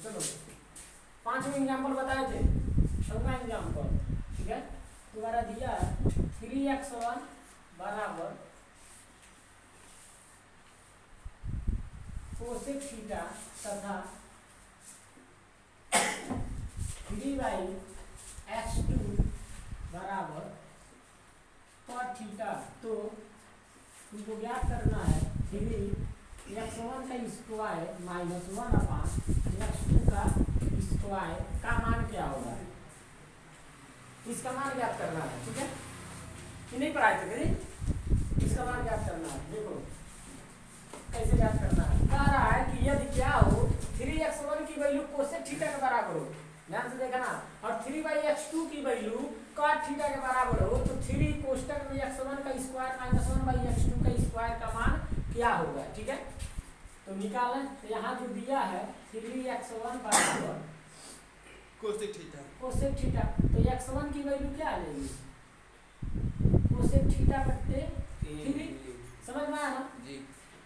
चलो 5 एग्जाम्पल बताए थे, 6वां एग्जाम्पल, ठीक है। तुम्हारा दिया है 3x1 बराबर कोसेक थीटा तथा 3/x2 बराबर कॉट थीटा। तो तुमको ज्ञात करना है 3x1 का स्क्वायर माइनस 1/x2 का स्क्वायर का मान क्या होगा, इसका मान ज्ञात करना है, ठीक है। ये नहीं पढ़ाए थे कहीं, इसका मान ज्ञात करना है। देखो कैसे ज्ञात करना है, कह रहा है कि यदि क्या हो 3x1 की वैल्यू कोसेक थीटा के बराबर हो, ध्यान से देखना, और 3/x2 की वैल्यू कॉट थीटा के बराबर हो, तो 3 कोष्टक में x1 का स्क्वायर माइनस 1/x2 का स्क्वायर का मान क्या होगा, ठीक है। तो निकालें, तो यहाँ जो दिया है 3x1 बराबर कोसेक थीटा, कोसेक थीटा, तो x1 की वैल्यू क्या आ जाएगी, कोसेक थीटा बट्टे 3, समझ में आया ना जी।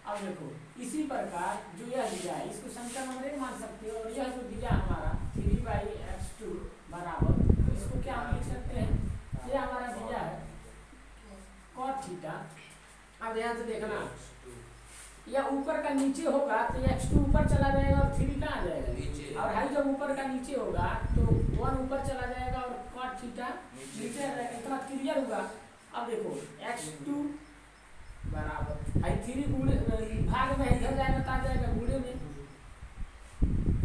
अब देखो इसी प्रकार जो यह दिया है इसको समीकरण नंबर 1 मान सकते हो, और यह जो दिया हमारा 3/x2 बराबर, तो इसको क्या हम लिख सकते हैं, ये हमारा दिया है cot थीटा। अब ध्यान से देखना, या ऊपर का नीचे होगा तो x2 ऊपर चला जाएगा और 3 कहाँ आ जाएगा नीचे, और हाई जब ऊपर का नीचे होगा तो 1 ऊपर चला जाएगा और cot थीटा नीचे आ जाएगा, इतना क्लियर हुआ। अब देखो x2 बराबर आई 3 गुणे भाग में इधर जाएगा तो आ जाएगा गुणे में,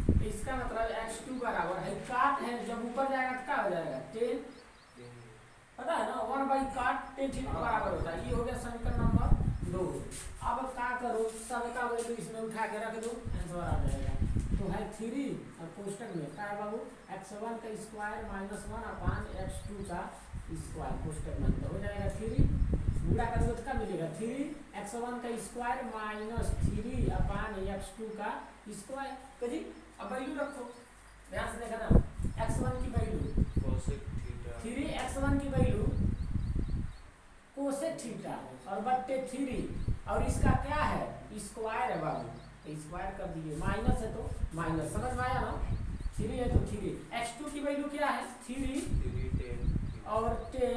तो इसका मतलब x2 बराबर है काट है, जब ऊपर जाएगा तो क्या हो जाएगा 10, पता है ना 1/cot 10 थीटा बराबर होता है। ये हो गया समीकरण नंबर 2। अब क्या करो, सबका वैल्यू इसमें उठा के रख दो, आंसर आ जाएगा। तो है 3 और कोष्टक में क्या है बाबू, x1 का स्क्वायर माइनस 1/x2 का स्क्वायर, कोष्टक में तो हो जाएगा 3, गुणा करोगे तो क्या मिलेगा 3x1 का स्क्वायर माइनस 3/x2 का स्क्वायर। कभी अब वैल्यू रखो, ध्यान से देखना, x1 की वैल्यू कोसेक थीटा, 3x1 की वैल्यू कोसेक थीटा और बट्टे 3, और इसका क्या है स्क्वायर है बाबू, तो स्क्वायर कर दिए, माइनस है तो माइनस, समझ में आया ना, 3 है तो 3, x2 की वैल्यू क्या है 3 और 10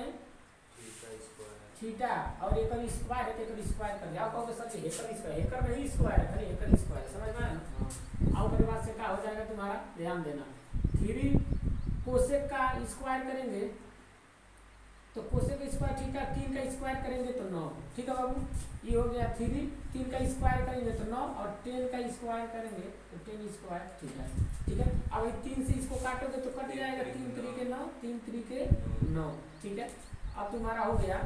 थीटा और एक स्क्वायर है, एक स्क्वायर कर दिया, आप कहोगे सर ये एकर नहीं स्क्वायर है, एकर स्क्वायर है, समझ में आया ना। अब उसके बाद से क्या हो जाएगा तुम्हारा, ध्यान देना, 3 कोसेक का स्क्वायर करेंगे तो कोसेक स्क्वायर थीटा, 3 का स्क्वायर करेंगे तो 9, ठीक है बाबू, ये हो गया 3 का स्क्वायर करेंगे तो 9 और 10 का स्क्वायर करेंगे तो 10 स्क्वायर थीटा, ठीक है। अब 3 से इसको काटोगे तो कट जाएगा, 3 3 के 9, 3 3 के 9, ठीक है। अब तुम्हारा हो गया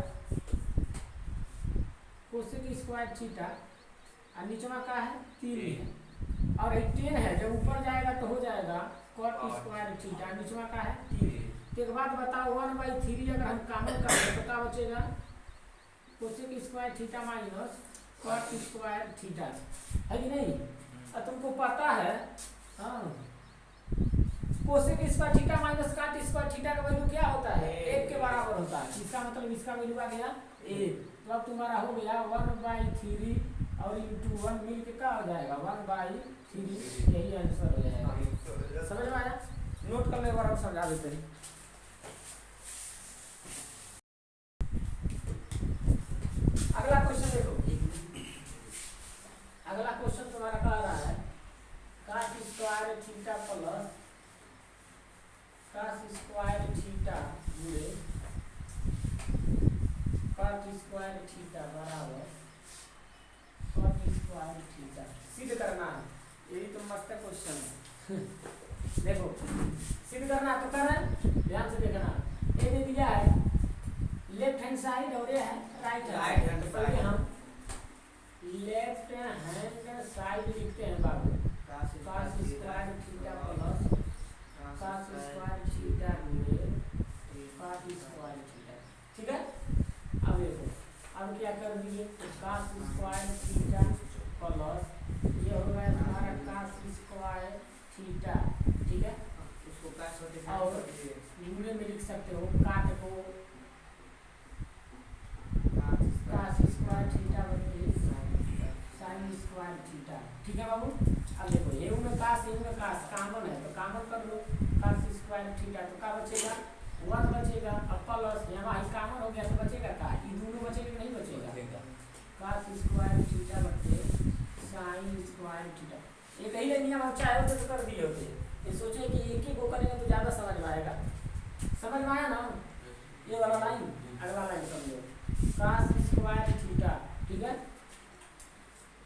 कोसेक स्क्वायर थीटा और नीचे में क्या है 3 है, और 10 है, जब ऊपर जाएगा तो हो जाएगा cot स्क्वायर थीटा, नीचे में क्या है 3। तो एक बात बताओ 1/3 अगर हम कॉमन कर दें तो क्या बचेगा, cosec square theta minus cot square theta, है कि नहीं। और तुमको पता है हाँ cosec square theta minus cot square theta का वैल्यू क्या होता है 1 के बराबर होता है, इसका मतलब इसका वैल्यू आ गया 1, तो अब तुम्हारा हो गया 1/3 और इंटू 1 मिल के क्या हो जाएगा 1/3, यही आंसर हो जाएगा। समझ में आया, नोट कर ले एक बार और समझा देते हैं। अगला क्वेश्चन देखो, अगला क्वेश्चन तुम्हारा कह रहा है cos square theta plus cos square theta गुणे cot स्क्वायर थीटा बराबर cot स्क्वायर थीटा सिद्ध करना है, यही तो मस्त क्वेश्चन है। देखो सिद्ध करना तो कर रहे हैं, ध्यान से देखना, ये दे दिया है लेफ्ट हैंड साइड और ये है राइट हैंड साइड, हम लेफ्ट हैंड साइड लिखते हैं बाबू cos square theta plus cos square theta गुणे cot स्क्वायर थीटा, ठीक है। अब देखो अब क्या कर दिए, cos स्क्वायर थीटा प्लस ये हो गया हमारा cos स्क्वायर थीटा, ठीक है, उसको काट सकते हैं और गुणे में लिख सकते हो काट को cos स्क्वायर थीटा बटे sin स्क्वायर थीटा, ठीक है बाबू। अब देखो ये में कास कॉमन है तो कॉमन कर लो, कास स्क्वायर थीटा तो क्या बचेगा 1 बचेगा। अब प्लस यहाँ ही कॉमन हो गया तो बचेगा का, ये दोनों बचेगा नहीं बचेगा, कास स्क्वायर थीटा बटे साइन स्क्वायर थीटा। एक ही नियम आप चाहे होते तो कर दिए होते, ये सोचे कि एक ही को करेंगे तो ज़्यादा समझ में आएगा। समझ में आया ना ये वाला लाइन, अगला लाइन समझो, कास स्क्वायर थीटा। ठीक है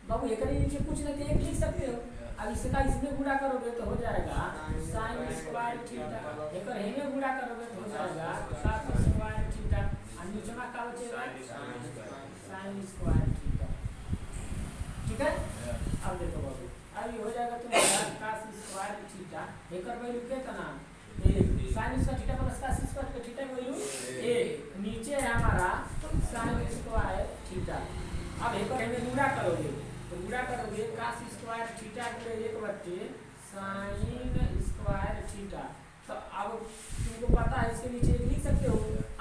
बाबू, एक नीचे कुछ नहीं तो एक लिख सकते हो। अब इसका इसमें गुणा करोगे तो हो जाएगा साइन स्क्वायर थीटा, एक में गुणा करोगे तो हो जाएगा कास स्क्वायर थीटा, और नीचे में क्या बचेगा साइन स्क्वायर थीटा। ठीक है अब देखो बाबू, अब ये हो जाएगा तुम्हारा कास स्क्वायर थीटा, एक वैल्यू कितना sine square theta plus cos square theta की वैल्यू 1, नीचे है हमारा साइन स्क्वायर थीटा। अब एक में गुणा करोगे तो गुणा करोगे कास स्क्वायर थीटा के 1 बटे साइन स्क्वायर थीटा। तो अब तुमको पता है इसके नीचे लिख सकते हो,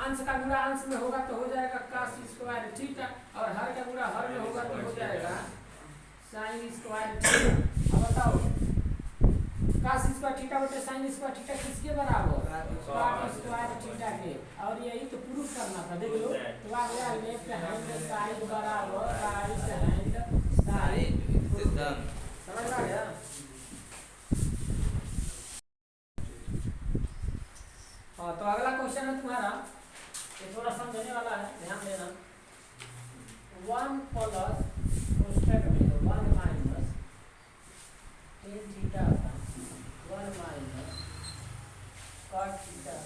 अंश का गुणा अंश में होगा तो हो जाएगा कास स्क्वायर थीटा, और हर का गुणा हर में होगा तो हो जाएगा साइन स्क्वायर थीटा। अब बताओ कास स्क्वायर थीटा बटे साइन स्क्वायर थीटा किसके बराबर, काट स्क्वायर थीटा के। और यही तो प्रूफ करना था, देख लो तो आ गया लेफ्ट हैंड साइड बराबर राइट हैंड साइड। समझ में आ गया। हाँ तो अगला क्वेश्चन है तुम्हारा, ये थोड़ा समझने वाला है, ध्यान देना। 1 प्लस कोष्टक में 1 माइनस टेन थीटा का 1 माइनस कॉट थीटा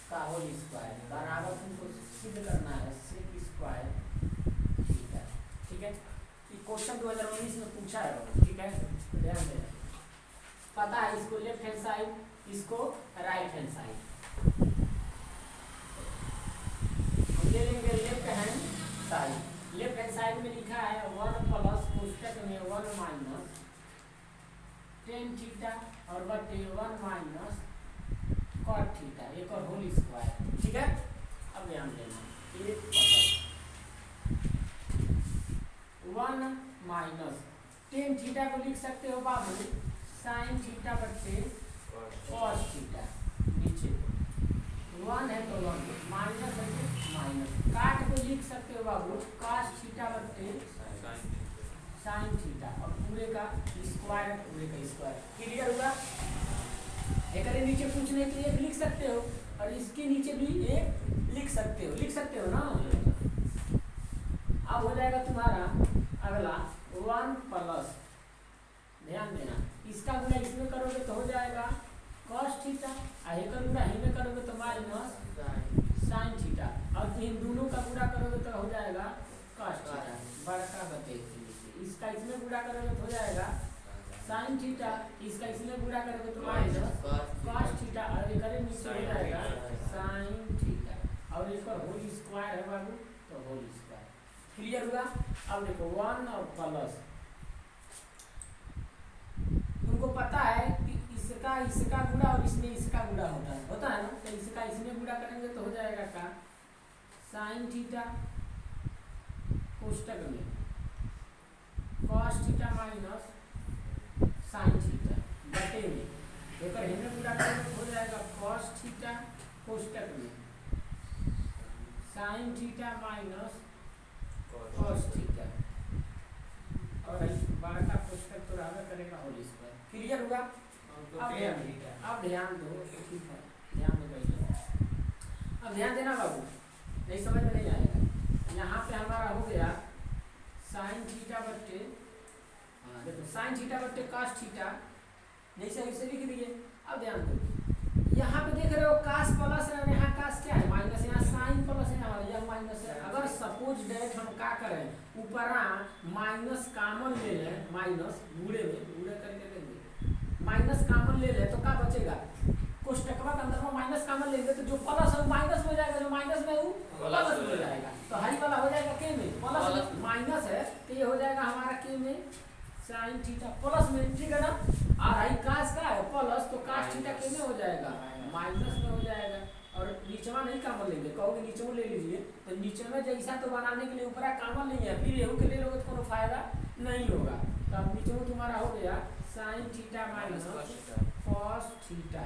का होल स्क्वायर बराबर तुमको सिद्ध करना है सेक स्क्वायर थीटा। ठीक है ये क्वेश्चन 2019 में पूछा है। ठीक है ध्यान देना, पता है इसको लेफ्ट हैंड साइड, इसको राइट हैंड साइड। हम ले लेंगे left hand side. Left hand side में लिखा है 1 प्लस कोष्टक में 1 माइनस टेन थीटा और बटे 1 माइनस कॉट थीटा, एक और होल स्क्वायर। ठीक है अब ध्यान देना, 1 माइनस टेन थीटा को लिख सकते हो बाबू साइन थीटा बटे कॉस थीटा, नीचे 1 है तो 1 माइनस है तो माइनस, काट को लिख सकते हो बाबू कॉस थीटा बटे साइन थीटा, और पूरे का स्क्वायर है पूरे का स्क्वायर। क्लियर होगा। एक नीचे कुछ नहीं तो एक लिख सकते हो, और इसके नीचे भी एक लिख सकते हो ना। अब हो जाएगा तुम्हारा अगला 1 प्लस, ध्यान देना इसका गुणा इसमें करोगे तो हो जाएगा कॉस थीटा, और एक गुणा इनमें करोगे तो माइनस साइन थीटा, और इन दोनों का गुणा करोगे तो हो जाएगा कॉस थीटा बड़का बटे। इसका इसमें गुणा करोगे तो हो जाएगा साइन थीटा, इसका इसमें गुणा करोगे तो माइनस कॉस थीटा, और एक नीचे हो जाएगा साइन थीटा, और इसका होल स्क्वायर है बाबू तो होल स्क्वायर। क्लियर हुआ। अब देखो 1 और प्लस, तुमको पता है कि इसका गुणा और इसमें इसका गुणा होता है ना, तो इसका इसमें गुणा करेंगे तो हो जाएगा का साइन थीटा कोष्टक में cos theta minus sine theta बटे में एक हिंदू गुणा करेंगे तो हो जाएगा कॉस थीटा कोष्टक में sine theta minus cos theta, और बड़ा कोष्टक तो रहना करेगा होल स्क्वायर। क्लियर हुआ। अब ध्यान दो, ठीक है ध्यान दो पहले, अब ध्यान देना बाबू, नहीं समझ में नहीं आएगा। यहाँ पे हमारा हो गया साइन थीटा बट्टे, देखो साइन थीटा बट्टे कास थीटा, जैसे इसे लिख दिए। अब ध्यान दो यहाँ पे देख रहे हो कास प्लस है, यहाँ कास क्या है माइनस, यहाँ साइन प्लस है, यहाँ माइनस है। अगर सपोज डायरेक्ट हम क्या करें, ऊपर माइनस कॉमन ले लें, माइनस बूढ़े करके देंगे, माइनस कॉमन ले लें तो क्या बचेगा, कोष्टकवा के अंदर में माइनस कॉमन लेंगे तो जो प्लस है वो माइनस में हो जाएगा, जो माइनस में वो प्लस में हो जाएगा, तो हाई वाला हो जाएगा के में, प्लस माइनस है तो ये हो जाएगा हमारा के में साइन थीटा प्लस में। ठीक है ना, और हाई कास का है प्लस, तो कास थीटा के में हो जाएगा माइनस में हो जाएगा, और नीचवा नहीं कॉमन लेंगे, कहोगे नीचे ले लीजिए, तो नीचे में जैसा तो बनाने के लिए ऊपर कॉमन नहीं है, फिर ये के ले लोगे तो कोई फायदा नहीं होगा। तो अब नीचे में तुम्हारा हो गया sine theta minus cos theta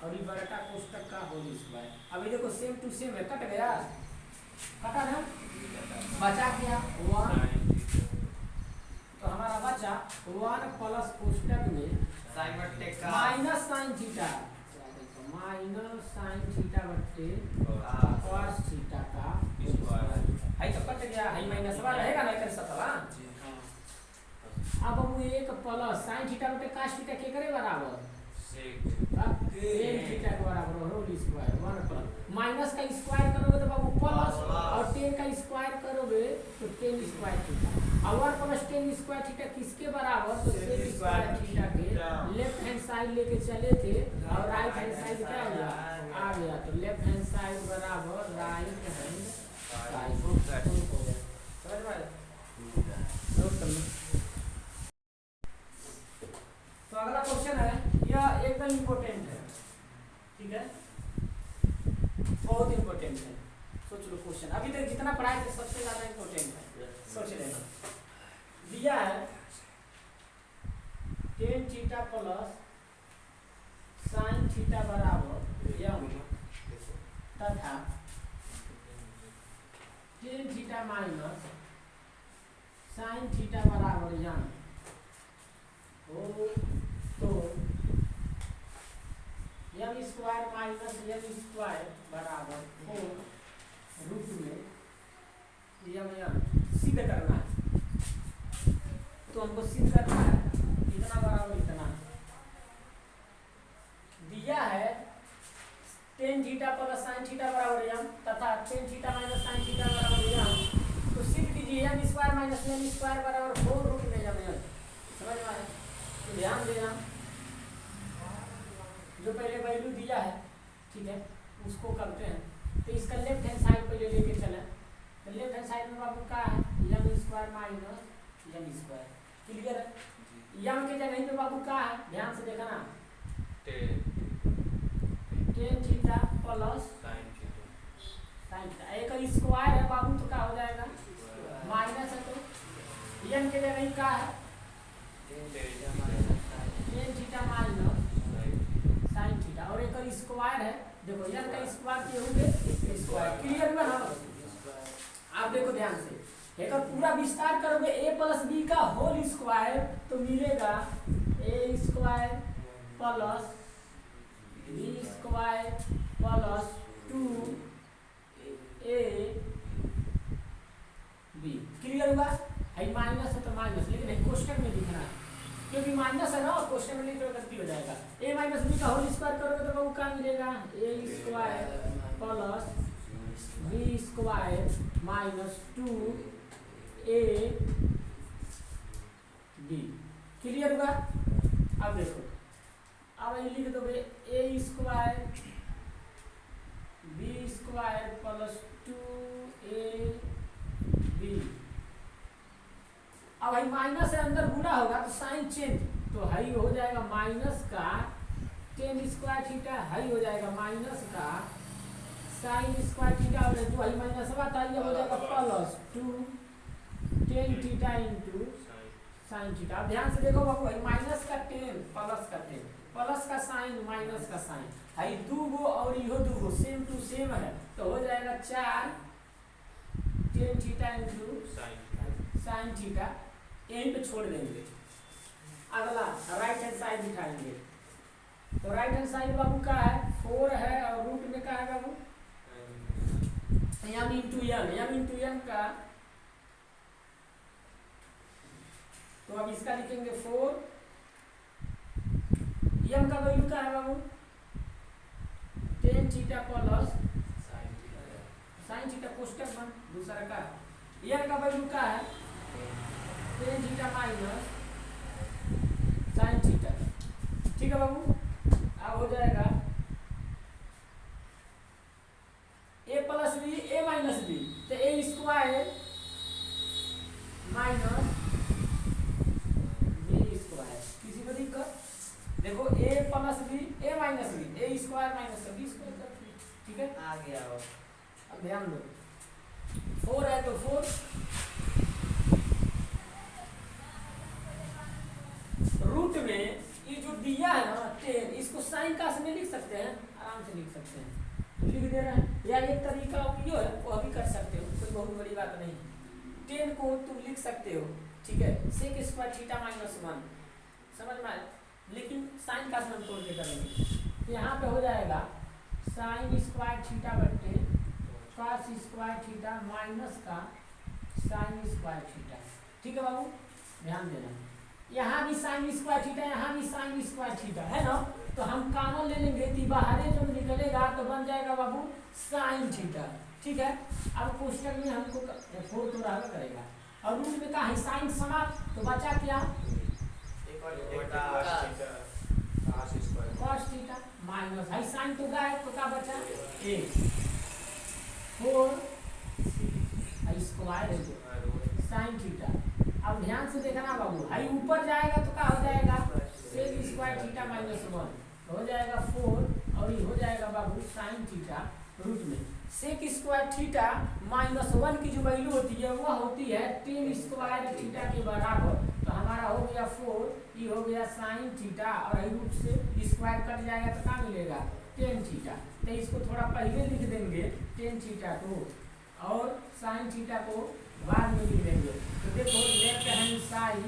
और ये बड़ा कोष्टक का होल स्क्वायर। अब ये देखो सेम टू सेम है, कट गया, कटा ना, बचा क्या 1, तो हमारा बचा 1 प्लस कोष्टक में माइनस साइन थीटा बट्टे कॉस थीटा का है, तो कट गया है, माइनस वाला रहेगा ना कर सकला। अब हम एक प्लस साइन थीटा बट्टे कॉस थीटा के करे बराबर टेन थीटा के बराबर होल स्क्वायर 1 प्लस माइनस का स्क्वायर करोगे तो बाबू प्लस और 10 का स्क्वायर करोगे तो 10 स्क्वायर थीटा और 1 प्लस 10 स्क्वायर थीटा किसके बराबर, तो 10 स्क्वायर थीटा के लेफ्ट हैंड साइड लेके चले थे और राइट हैंड साइड क्या हो गया आ गया, तो लेफ्ट हैंड साइड बराबर राइट हैंड साइड हो गया। समझ में आया? नोट कर लो। तो अगला क्वेश्चन है, यह एकदम इम्पोर्टेंट है, ठीक है, बहुत इम्पोर्टेंट है, सोच लो क्वेश्चन अभी तक जितना पढ़ाए थे सबसे ज्यादा इम्पोर्टेंट है, सोच लेना। दिया है tan theta plus sine theta बराबर यम तथा tan theta minus sine theta बराबर यम हो, तो m square minus m square बराबर 4 रूट में यम सिद्ध करना है, तो हमको सिद्ध करना है इतना बराबर इतना। दिया है tan theta plus sine theta बराबर यम तथा tan theta minus sine theta बराबर यम, तो सिद्ध कीजिए m square minus m square बराबर 4 रूट में यम। समझ में आया? तो ध्यान देना, जो पहले वैल्यू दिया है, ठीक है, उसको करते हैं। तो इसका लेफ्ट हैंड साइड पहले लेके चले, तो लेफ्ट हैंड साइड में बाबू क्या है m square minus m square, clear है? यम के जगह पे बाबू क्या है, ध्यान से देखना, ten theta plus sine theta, एक स्क्वायर है बाबू, तो क्या हो जाएगा माइनस है, तो एम के जगह क्या है tan theta minus sine theta और एक स्क्वायर है, देखो एन का स्क्वायर किए होंगे स्क्वायर, क्लियर हुआ ना? आप देखो ध्यान से, एक पूरा विस्तार करोगे a प्लस बी का होल स्क्वायर तो मिलेगा a स्क्वायर plus b square plus 2a b, clear हुआ? है माइनस है तो माइनस, लेकिन है कोष्टक में दिख रहा है क्योंकि माइनस है ना, और क्वेश्चन में लिख गलती हो जाएगा। a माइनस बी का होल स्क्वायर करोगे तो वो क्या मिलेगा a स्क्वायर plus b square minus 2a b, clear हुआ? अब देखो, अब ये लिख दोगे a स्क्वायर b square plus 2a b, अब भाई माइनस है अंदर गुना होगा तो साइन चेंज, तो हाई हो जाएगा माइनस का टेन स्क्वायर थीटा, हाई हो जाएगा माइनस का साइन स्क्वायर थीटा, और जो हाई माइनस होगा ये हो जाएगा plus 2 tan theta into sine theta. अब ध्यान से देखो बाबू, भाई माइनस का 10 प्लस का 10, प्लस का साइन माइनस का साइन, हाई दो गो और इहो दो गो सेम टू सेम है, तो हो जाएगा 4 tan theta into sine theta, यहीं पे छोड़ देंगे। अगला राइट हैंड साइड दिखाएंगे, तो राइट हैंड साइड बाबू का है 4 है और रूट में क्या है बाबू एम इंटू एन का, तो अब इसका लिखेंगे 4, एम का वैल्यू क्या है बाबू tan theta plus sine theta कोष्टक बन, दूसरा का एन का वैल्यू क्या है tan theta minus sine theta, ठीक है बाबू? अब हो जाएगा a plus B a minus B, तो a square minus B square, किसी को दिक्कत? देखो a plus B a minus B, a square minus B square, ठीक है? आ गया। अब ध्यान दो, 4 है तो 4 में ये जो दिया है ना 10, इसको साइन काश में लिख सकते हैं, आराम से लिख सकते हैं, तो लिख दे रहे हैं। या एक तरीका जो है वो भी कर सकते हो, कोई बहुत बड़ी बात नहीं है। 10 को तुम लिख सकते हो, ठीक है, सेक स्क्वायर थीटा माइनस 1, समझ में आया। लेकिन साइन काश में हम तोड़ के करेंगे, यहाँ पे हो जाएगा साइन स्क्वायर थीटा बट्टे कॉस स्क्वायर थीटा माइनस का साइन स्क्वायर थीटा, ठीक है बाबू, ध्यान देना। यहाँ भी साइन स्क्वायर थीटा, यहाँ भी साइन स्क्वायर थीटा है ना, तो हम कॉमन ले लेंगे, तो बाहर जो निकलेगा तो बन जाएगा बाबू साइन थीटा, ठीक है। अब क्वेश्चन में हमको 4 तो रहना करेगा, और रूट में कहा है साइन समाप्त, तो बचा क्या, कॉस थीटा माइनस है साइन तो गायब, तो क्या बचा 1 4 स्क्वायर साइन थीटा। अब ध्यान से देखना बाबू, हाई ऊपर जाएगा तो क्या हो जाएगा सेक स्क्वायर थीटा माइनस 1 हो जाएगा 4, और ये हो जाएगा बाबू साइन थीटा रूट में सेक स्क्वायर थीटा माइनस 1 की जो वैल्यू होती है वह होती है 10 स्क्वायर थीटा के बराबर। तो हमारा हो गया 4, ये हो गया साइन थीटा, और रूट से स्क्वायर कट जाएगा तो क्या मिलेगा 10 थीटा। तो इसको थोड़ा पहले लिख देंगे 10 थीटा को, और साइन थीटा को बाद में लिख देंगे। तो देखो लेफ्ट हैंड साइड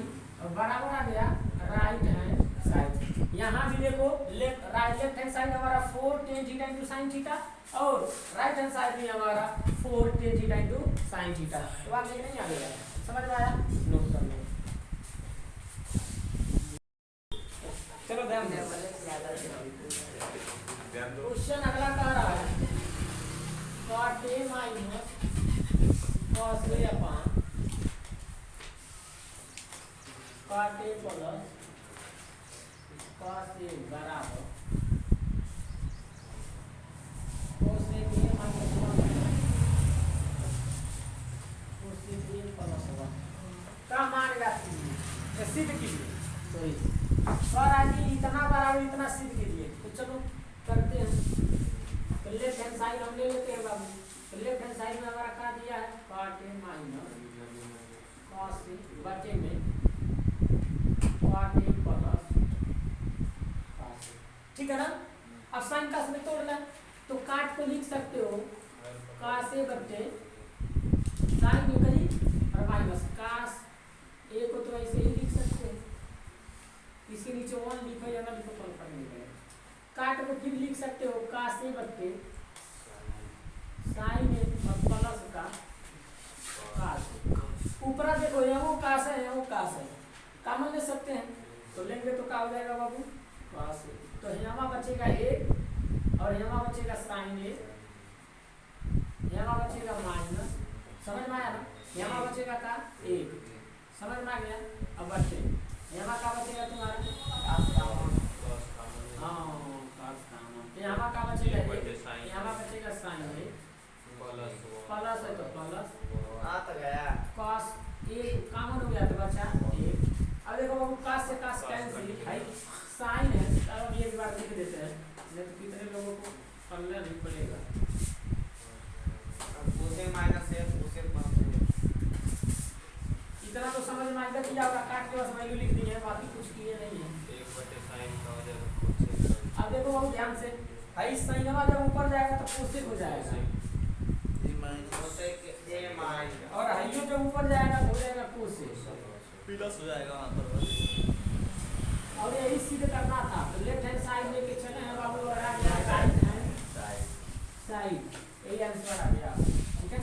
बराबर आ गया राइट हैंड साइड। यहाँ भी देखो लेफ्ट हैंड साइड हमारा 4 10 थीटा इंटू साइन थीटा, और राइट हैंड साइड भी हमारा 4 10 थीटा इंटू साइन थीटा। तो आप देख नहीं आ गया, समझ में आया, नोट कर लो। चलो ध्यान दो, क्वेश्चन अगला कह रहा है cot A minus cos A upon cot A plus cos A बराबर cos A के माइनस 1 cos A के प्लस 1 का मान रखती है, सिद्ध कीजिए। सॉरी और आगे इतना बराबर इतना सिद्ध कीजिए। तो चलो करते हैं। तो लेफ्ट हैंड साइड हम ले लेते हैं बाबू। तो लेफ्ट हैंड साइड में हमारा क्या दिया है cot A minus cos A बटे में cot A plus cos A, ठीक है ना। अब साइन का में तोड़ लें, तो काट को लिख सकते हो cos A बटे साइन में करी और माइनस cos A को तो ऐसे ही लिख सकते हो, इसके नीचे 1 लिखो या ना लिखो कोई फर्क नहीं पड़ेगा। काट को फिर लिख सकते हो cos A बटे साइन A और प्लस का cos A। ऊपर देखो यहाँ वो cos है, यहाँ वो cos है, कॉमन ले सकते हैं, तो लेंगे तो क्या हो जाएगा बाबू cos A। तो यहाँ बचेगा 1 और यहाँ बचेगा साइन A, यहाँ बचेगा माइनस, समझ में आया ना, यहाँ बचेगा का 1, समझ में आ गया। अब बचे यहाँ का बचेगा तुम्हारा cos कॉमन, हाँ cos कॉमन, तो यहाँ का बचेगा यहाँ बचेगा साइन A प्लस है तो प्लस आ तो गया cos A कॉमन हो गया तो बचा 1। अब देखो बाबू cos से cos कैंसिल है, साइन है, अब ये एक बार लिख देते हैं, नहीं तो कितने लोगों को पढ़ना नहीं पड़ेगा। उसे माइनस है उसे प्लस इतना तो समझ में आएगा कि आपका काट के बस वैल्यू लिख दी है, बाकी कुछ किए नहीं है। 1 बटे sin का हो जाएगा। अब देखो बाबू ध्यान से, भाई साइन जब ऊपर जाएगा तो कोसेक हो जाएगा, और हाइयो जब ऊपर जाएगा तो हो जाएगा कोसेक, प्लस हो जाएगा वहां पर। और यही सीधे करना था। तो लेफ्ट हैंड साइड लेके चले हैं बाबू, और आ गया राइट हैंड साइड, यही आंसर आ गया, ठीक है।